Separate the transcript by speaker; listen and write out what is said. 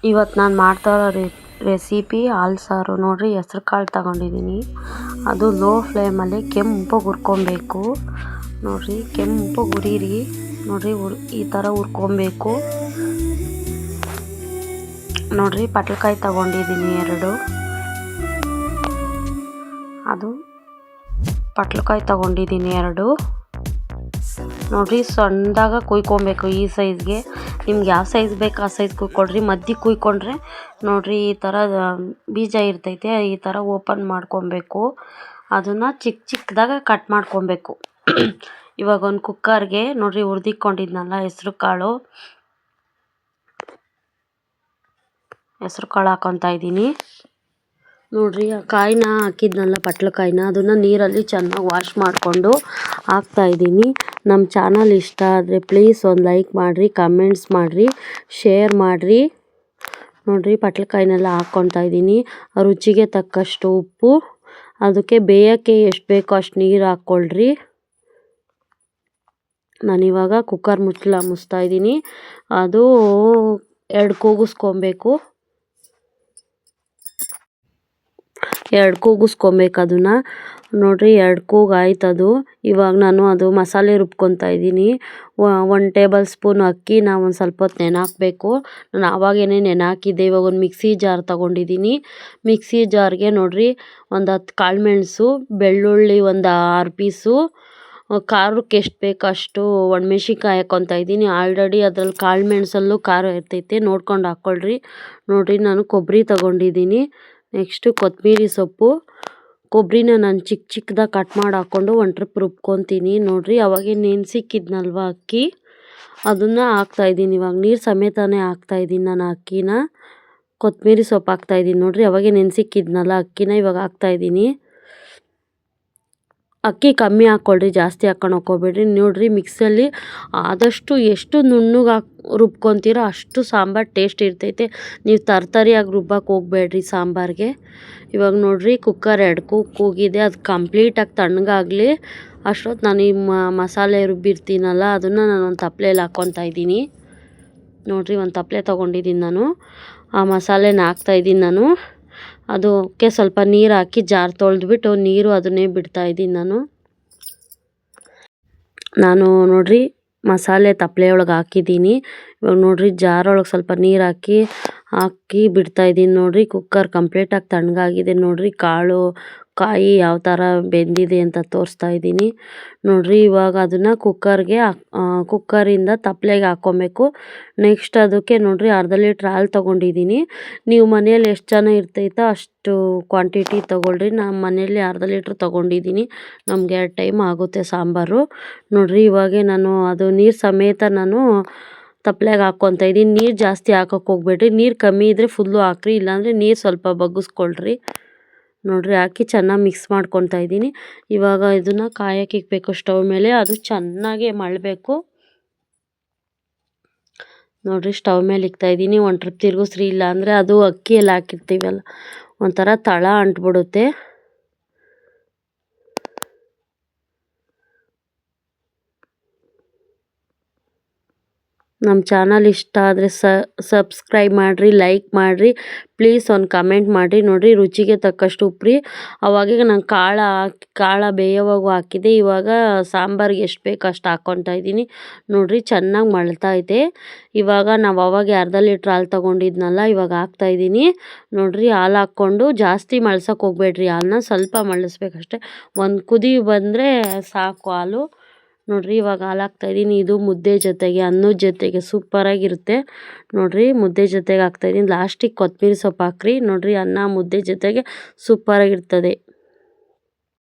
Speaker 1: ಇವತ್ತು ನಾನು ಮಾಡ್ತಾ ಇರೋ ರೆಸಿಪಿ ಹಾಲು ಸಾರು ನೋಡಿರಿ. ಹೆಸ್ರು ಕಾಳು ತಗೊಂಡಿದ್ದೀನಿ. ಅದು ಲೋ ಫ್ಲೇಮಲ್ಲಿ ಕೆಂಪಗೆ ಹುರ್ಕೊಬೇಕು ನೋಡಿರಿ. ಕೆಂಪಗೆ ಹುರಿರಿ ನೋಡಿರಿ. ಈ ಥರ ಹುರ್ಕೊಬೇಕು ನೋಡಿರಿ. ಪಟ್ಲಕಾಯಿ ತಗೊಂಡಿದ್ದೀನಿ 2. ಅದು ಪಟ್ಲಕಾಯಿ ತಗೊಂಡಿದ್ದೀನಿ 2 ನೋಡಿರಿ. ಸಣ್ಣದಾಗ ಕುಯ್ಕೊಬೇಕು ಈ ಸೈಜ್ಗೆ. ನಿಮ್ಗೆ ಯಾವ ಸೈಜ್ ಬೇಕು ಆ ಸೈಜ್ ಕುಯ್ಕೊಳ್ರಿ. ಮಧ್ಯೆ ಕುಯ್ಕೊಂಡ್ರೆ ನೋಡಿರಿ ಈ ಥರ ಬೀಜ ಇರ್ತೈತೆ. ಈ ಥರ ಓಪನ್ ಮಾಡ್ಕೊಬೇಕು. ಅದನ್ನು ಚಿಕ್ಕ ಚಿಕ್ಕದಾಗ ಕಟ್ ಮಾಡ್ಕೊಬೇಕು. ಇವಾಗ ಒಂದು ಕುಕ್ಕರ್ಗೆ ನೋಡಿರಿ ಹುರಿದಿಕ್ಕೊಂಡಿದ್ನಲ್ಲ ಹೆಸ್ರು ಕಾಳು ಹಾಕ್ಕೊತಾ ಇದ್ದೀನಿ ನೋಡಿರಿ. ಆ ಕಾಯಿನ ಹಾಕಿದ್ನಲ್ಲ ಪಟ್ಲಕಾಯಿನ, ಅದನ್ನು ನೀರಲ್ಲಿ ಚೆನ್ನಾಗಿ ವಾಶ್ ಮಾಡಿಕೊಂಡು ಹಾಕ್ತಾಯಿದ್ದೀನಿ. ನಮ್ಮ ಚಾನಲ್ ಇಷ್ಟ ಆದರೆ ಪ್ಲೀಸ್ ಒಂದು ಲೈಕ್ ಮಾಡಿರಿ, ಕಮೆಂಟ್ಸ್ ಮಾಡಿರಿ, ಶೇರ್ ಮಾಡಿರಿ ನೋಡಿರಿ. ಪಟ್ಲಕಾಯಿನೆಲ್ಲ ಹಾಕ್ಕೊತಾ ಇದ್ದೀನಿ. ರುಚಿಗೆ ತಕ್ಕಷ್ಟು ಉಪ್ಪು, ಅದಕ್ಕೆ ಬೇಯೋಕ್ಕೆ ಎಷ್ಟು ಬೇಕೋ ಅಷ್ಟು ನೀರು ಹಾಕ್ಕೊಳ್ರಿ. ನಾನಿವಾಗ ಕುಕ್ಕರ್ ಮುಚ್ತಾ ಇದ್ದೀನಿ. ಅದು 2 ಕೂಗಿಸ್ಕೊಬೇಕು. 2 ಕೂಗಿಸ್ಕೊಬೇಕು ಅದನ್ನು ನೋಡಿರಿ. 2 ಕೂಗು ಆಯ್ತದು. ಇವಾಗ ನಾನು ಅದು ಮಸಾಲೆ ರುಬ್ಕೊತಾ ಇದ್ದೀನಿ. 1 ಟೇಬಲ್ ಸ್ಪೂನ್ ಅಕ್ಕಿನ ಒಂದು ಸ್ವಲ್ಪ ಹೊತ್ತು ನೆನೆಹಾಕಬೇಕು. ನಾನು ಆವಾಗೇನೆ ನೆನೆಹಾಕಿದ್ದೆ. ಇವಾಗ ಒಂದು ಮಿಕ್ಸಿ ಜಾರ್ ತೊಗೊಂಡಿದ್ದೀನಿ. ಮಿಕ್ಸಿ ಜಾರ್ಗೆ ನೋಡಿರಿ ಒಂದು 10 ಕಾಳುಮೆಣಸು, ಬೆಳ್ಳುಳ್ಳಿ ಒಂದು 6 ಪೀಸು, ಖಾರಕ್ಕೆ ಎಷ್ಟು ಬೇಕು ಅಷ್ಟು ಒಣಮೆಣ್ಸಿನ್ಕಾಯಿ ಹಾಕ್ಕೊತಾ ಇದ್ದೀನಿ. ಆಲ್ರೆಡಿ ಅದ್ರಲ್ಲಿ ಕಾಳುಮೆಣಸಲ್ಲೂ ಖಾರ ಇರ್ತೈತೆ, ನೋಡ್ಕೊಂಡು ಹಾಕ್ಕೊಳ್ರಿ ನೋಡಿರಿ. ನಾನು ಕೊಬ್ಬರಿ ತೊಗೊಂಡಿದ್ದೀನಿ. ನೆಕ್ಸ್ಟು ಕೊತ್ತಂಬರಿ ಸೊಪ್ಪು, ಕೊಬ್ಬರಿನ ನಾನು ಚಿಕ್ಕ ಚಿಕ್ಕದಾಗಿ ಕಟ್ ಮಾಡಿ ಹಾಕ್ಕೊಂಡು ಒಂದು ಟ್ರಿಪ್ ರುಬ್ಕೊತೀನಿ ನೋಡಿರಿ. ಅವಾಗೇ ನೆನೆಸಿಕ್ಕಿದ್ನಲ್ವ ಅಕ್ಕಿ, ಅದನ್ನು ಹಾಕ್ತಾಯಿದ್ದೀನಿ. ಇವಾಗ ನೀರು ಸಮೇತನೇ ಹಾಕ್ತಾಯಿದ್ದೀನಿ ನಾನು ಅಕ್ಕಿನ. ಕೊತ್ತಂಬರಿ ಸೊಪ್ಪು ಹಾಕ್ತಾಯಿದ್ದೀನಿ ನೋಡಿರಿ. ಅವಾಗೇ ನೆನೆಸಿಕ್ಕಿದ್ನಲ್ಲ ಅಕ್ಕಿನ ಇವಾಗ ಹಾಕ್ತಾಯಿದ್ದೀನಿ. ಅಕ್ಕಿ ಕಮ್ಮಿ ಹಾಕ್ಕೊಳ್ರಿ, ಜಾಸ್ತಿ ಹಾಕ್ಕೊಂಡು ಹೋಗ್ಬೇಡ್ರಿ ನೋಡಿರಿ. ಮಿಕ್ಸಲ್ಲಿ ಆದಷ್ಟು ಎಷ್ಟು ನುಣ್ಣಗೆ ರುಬ್ಕೊತೀರೋ ಅಷ್ಟು ಸಾಂಬಾರು ಟೇಸ್ಟ್ ಇರ್ತೈತೆ. ನೀವು ತರ್ತರಿಯಾಗಿ ರುಬ್ಬಕ್ಕೆ ಹೋಗ್ಬೇಡ್ರಿ ಸಾಂಬಾರಿಗೆ. ಇವಾಗ ನೋಡಿರಿ ಕುಕ್ಕರ್ 2 ಕೂಗಿದೆ. ಅದು ಕಂಪ್ಲೀಟಾಗಿ ತಣ್ಣಗಾಗಲಿ ಅಷ್ಟೊತ್ತು ನಾನು ಈ ಮಸಾಲೆ ರುಬ್ಬಿರ್ತೀನಲ್ಲ ಅದನ್ನು ನಾನು ಒಂದು ತಪ್ಪಲೆಯಲ್ಲಿ ಹಾಕ್ಕೊತಾ ಇದ್ದೀನಿ ನೋಡಿರಿ. ಒಂದು ತಪ್ಪಲೆ ತೊಗೊಂಡಿದ್ದೀನಿ ನಾನು. ಆ ಮಸಾಲೆನ ಹಾಕ್ತಾಯಿದ್ದೀನಿ ನಾನು. ಅದಕ್ಕೆ ಸ್ವಲ್ಪ ನೀರು ಹಾಕಿ ಜಾರ್ ತೊಳೆದ್ಬಿಟ್ಟು ನೀರು ಅದನ್ನೇ ಬಿಡ್ತಾಯಿದ್ದೀನಿ ನಾನು ನೋಡಿರಿ. ಮಸಾಲೆ ತಪ್ಪಲೆ ಒಳಗೆ ಹಾಕಿದ್ದೀನಿ. ಇವಾಗ ನೋಡಿರಿ ಜಾರೊಳಗೆ ಸ್ವಲ್ಪ ನೀರು ಹಾಕಿ ಬಿಡ್ತಾಯಿದ್ದೀನಿ ನೋಡಿರಿ. ಕುಕ್ಕರ್ ಕಂಪ್ಲೀಟಾಗಿ ತಣ್ಣಗಾಗಿದೆ ನೋಡಿರಿ. ಕಾಯಿ ಯಾವ ಥರ ಬೆಂದಿದೆ ಅಂತ ತೋರಿಸ್ತಾ ಇದ್ದೀನಿ ನೋಡಿರಿ. ಇವಾಗ ಅದನ್ನು ಕುಕ್ಕರಿಂದ ತಪ್ಪಲೆಗೆ ಹಾಕ್ಕೊಬೇಕು. ನೆಕ್ಸ್ಟ್ ಅದಕ್ಕೆ ನೋಡಿರಿ ಅರ್ಧ ಲೀಟ್ರ್ ಹಾಲು ತೊಗೊಂಡಿದ್ದೀನಿ. ನೀವು ಮನೆಯಲ್ಲಿ ಎಷ್ಟು ಜನ ಇರ್ತೈತೋ ಅಷ್ಟು ಕ್ವಾಂಟಿಟಿ ತೊಗೊಳ್ರಿ. ನಾನು ಮನೆಯಲ್ಲಿ ಅರ್ಧ ಲೀಟ್ರ್ ತೊಗೊಂಡಿದ್ದೀನಿ. ನಮಗೆ 2 ಟೈಮ್ ಆಗುತ್ತೆ ಸಾಂಬಾರು ನೋಡಿರಿ. ಇವಾಗೆ ನಾನು ಅದು ನೀರು ಸಮೇತ ನಾನು ತಪ್ಪಲೆಗೆ ಹಾಕ್ಕೊತಾ ಇದ್ದೀನಿ. ನೀರು ಜಾಸ್ತಿ ಹಾಕೋಕ್ಕೆ ಹೋಗ್ಬೇಡ್ರಿ. ನೀರು ಕಮ್ಮಿ ಇದ್ದರೆ ಫುಲ್ಲು ಹಾಕ್ರಿ, ಇಲ್ಲಾಂದರೆ ನೀರು ಸ್ವಲ್ಪ ಬಗ್ಗಿಸ್ಕೊಳ್ರಿ ನೋಡಿರಿ. ಹಾಕಿ ಚೆನ್ನಾಗಿ ಮಿಕ್ಸ್ ಮಾಡ್ಕೊತಾ ಇದ್ದೀನಿ. ಇವಾಗ ಇದನ್ನು ಕಾಯಕ್ಕೆ ಇಕ್ಬೇಕು ಸ್ಟವ್ ಮೇಲೆ. ಅದು ಚೆನ್ನಾಗಿ ಮಳ್ಳಬೇಕು ನೋಡಿರಿ. ಸ್ಟವ್ ಮೇಲೆ ಇಕ್ತಾಯಿದ್ದೀನಿ. ಒಂದು ಟ್ರಿಪ್ ತಿರುಗಿಸ್ರಿ, ಇಲ್ಲಾಂದರೆ ಅದು ಅಕ್ಕಿಯಲ್ಲಿ ಹಾಕಿರ್ತೀವಲ್ಲ ಒಂಥರ ತಳ ಅಂಟ್ಬಿಡುತ್ತೆ. ನಮ್ಮ ಚಾನಲ್ ಇಷ್ಟ ಆದರೆ ಸಬ್ಸ್ಕ್ರೈಬ್ ಮಾಡಿರಿ, ಲೈಕ್ ಮಾಡಿರಿ, ಪ್ಲೀಸ್ ಒಂದು ಕಮೆಂಟ್ ಮಾಡಿರಿ ನೋಡಿರಿ. ರುಚಿಗೆ ತಕ್ಕಷ್ಟು ಉಪ್ಪು ರೀ. ಅವಾಗ ನಾನು ಕಾಳು ಬೇಯೋವಾಗೂ ಹಾಕಿದ್ದೆ. ಇವಾಗ ಸಾಂಬಾರಿಗೆ ಎಷ್ಟು ಬೇಕು ಅಷ್ಟು ಹಾಕ್ಕೊತಾ ಇದ್ದೀನಿ ನೋಡಿರಿ. ಚೆನ್ನಾಗಿ ಮಳ್ತಾ ಇದೆ. ಇವಾಗ ನಾವು ಅವಾಗೆ ಅರ್ಧ ಲೀಟ್ರ್ ಹಾಲು ತೊಗೊಂಡಿದ್ನಲ್ಲ ಇವಾಗ ಹಾಕ್ತಾಯಿದ್ದೀನಿ ನೋಡಿರಿ. ಹಾಲು ಹಾಕ್ಕೊಂಡು ಜಾಸ್ತಿ ಮಳ್ಸೋಕೆ ಹೋಗ್ಬೇಡ್ರಿ. ಹಾಲನ್ನ ಸ್ವಲ್ಪ ಮಳ್ಳಿಸ್ಬೇಕಷ್ಟೆ. ಒಂದು ಕುದಿ ಬಂದರೆ ಸಾಕು ಹಾಲು ನೋಡಿರಿ. ಇವಾಗ ಹಾಲು ಹಾಕ್ತಾಯಿದ್ದೀನಿ. ಇದು ಮುದ್ದೆ ಜೊತೆಗೆ, ಅನ್ನದ ಜೊತೆಗೆ ಸೂಪರಾಗಿರುತ್ತೆ ನೋಡಿರಿ. ಮುದ್ದೆ ಜೊತೆಗೆ ಹಾಕ್ತಾಯಿದ್ದೀನಿ. ಲಾಸ್ಟಿಗೆ ಕೊತ್ತಂಬರಿ ಸೊಪ್ಪು ಹಾಕ್ರಿ ನೋಡಿರಿ. ಅನ್ನ ಮುದ್ದೆ ಜೊತೆಗೆ ಸೂಪರಾಗಿರ್ತದೆ.